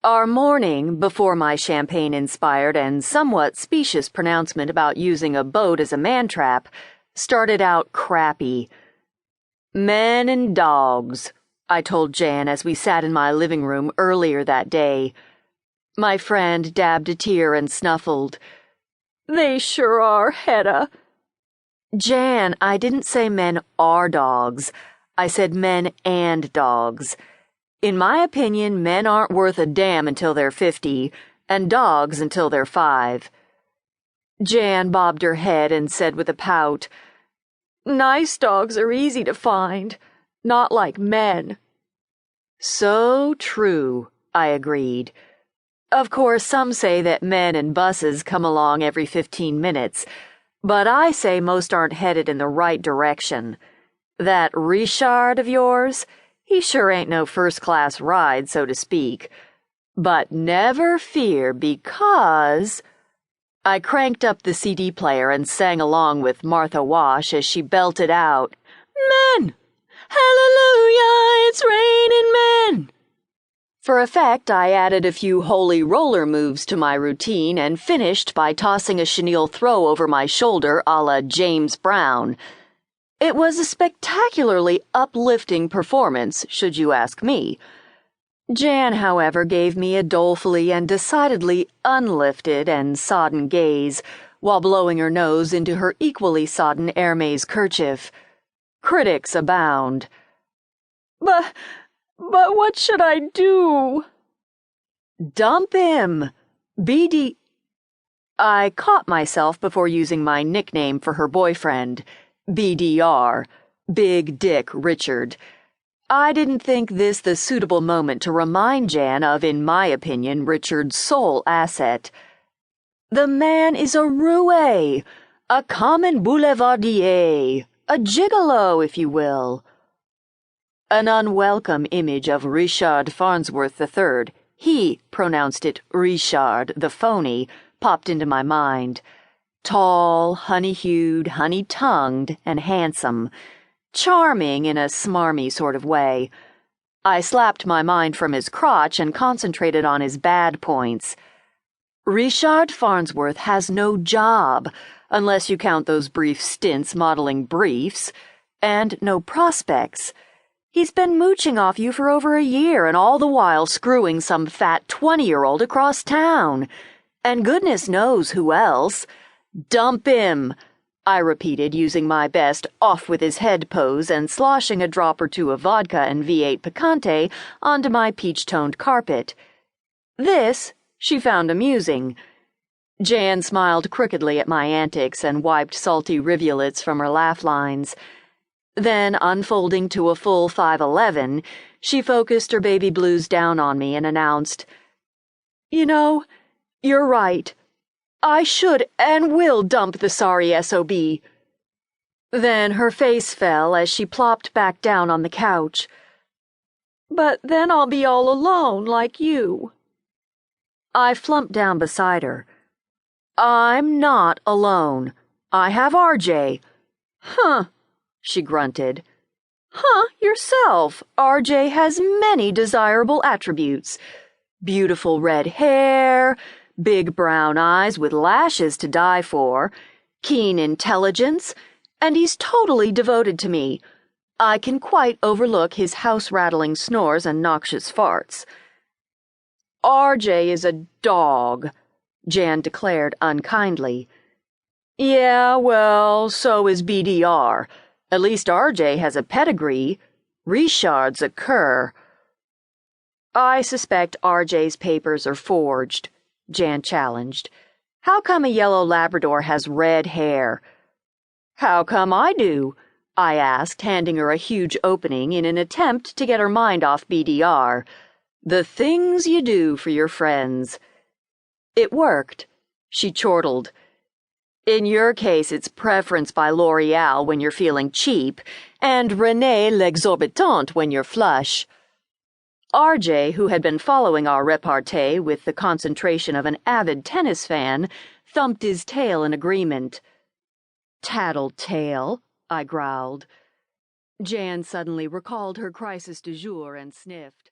Our morning, before my champagne-inspired and somewhat specious pronouncement about using a boat as a man-trap, started out crappy. Men and dogs, I told Jan as we sat in my living room earlier that day. My friend dabbed a tear and snuffled. They sure are, Hetta. Jan, I didn't say men are dogs. I said men and dogs. In my opinion, men aren't worth a damn until they're 50, and dogs until they're 5. Jan bobbed her head and said with a pout, Nice dogs are easy to find, not like men. So true, I agreed. Of course, some say that men and buses come along every 15 minutes, but I say most aren't headed in the right direction. That Richard of yours, he sure ain't no first-class ride, so to speak. But never fear, because... I cranked up the CD player and sang along with Martha Wash as she belted out, Men! Hallelujah, it's raining men! For effect, I added a few holy roller moves to my routine and finished by tossing a chenille throw over my shoulder a la James Brown. It was a spectacularly uplifting performance, should you ask me. Jan, however, gave me a dolefully and decidedly unlifted and sodden gaze while blowing her nose into her equally sodden Hermes kerchief. Critics abound. But what should I do? Dump him. BD... I caught myself before using my nickname for her boyfriend. BDR, Big Dick Richard. I didn't think this the suitable moment to remind Jan of, in my opinion, Richard's sole asset. The man is a roue, a common boulevardier, a gigolo, if you will. An unwelcome image of Richard Farnsworth III, he pronounced it Richard the phony, popped into my mind. Tall, honey-hued, honey-tongued, and handsome. Charming in a smarmy sort of way. I slapped my mind from his crotch and concentrated on his bad points. Richard Farnsworth has no job, unless you count those brief stints modeling briefs, and no prospects. He's been mooching off you for over a year and all the while screwing some fat 20-year-old across town. And goodness knows who else. Dump him, I repeated, using my best off-with-his-head pose and sloshing a drop or two of vodka and V8 Picante onto my peach-toned carpet. This she found amusing. Jan smiled crookedly at my antics and wiped salty rivulets from her laugh lines. Then, unfolding to a full 5'11", she focused her baby blues down on me and announced, You know, you're right. I should and will dump the sorry SOB. Then her face fell as she plopped back down on the couch. But then I'll be all alone like you. I flumped down beside her. I'm not alone. I have RJ. Huh, she grunted. Huh, yourself. RJ has many desirable attributes. Beautiful red hair, big brown eyes with lashes to die for, keen intelligence, and he's totally devoted to me. I can quite overlook his house-rattling snores and noxious farts. RJ is a dog, Jan declared unkindly. Yeah, well, so is BDR. At least RJ has a pedigree. Richard's a cur. I suspect RJ's papers are forged, Jan challenged. How come a yellow Labrador has red hair? How come I do? I asked, handing her a huge opening in an attempt to get her mind off BDR. The things you do for your friends. It worked. She chortled. In your case, it's preference by L'Oreal when you're feeling cheap, and René l'exorbitant when you're flush. RJ, who had been following our repartee with the concentration of an avid tennis fan, thumped his tail in agreement. Tattletale, I growled. Jan suddenly recalled her crisis du jour and sniffed.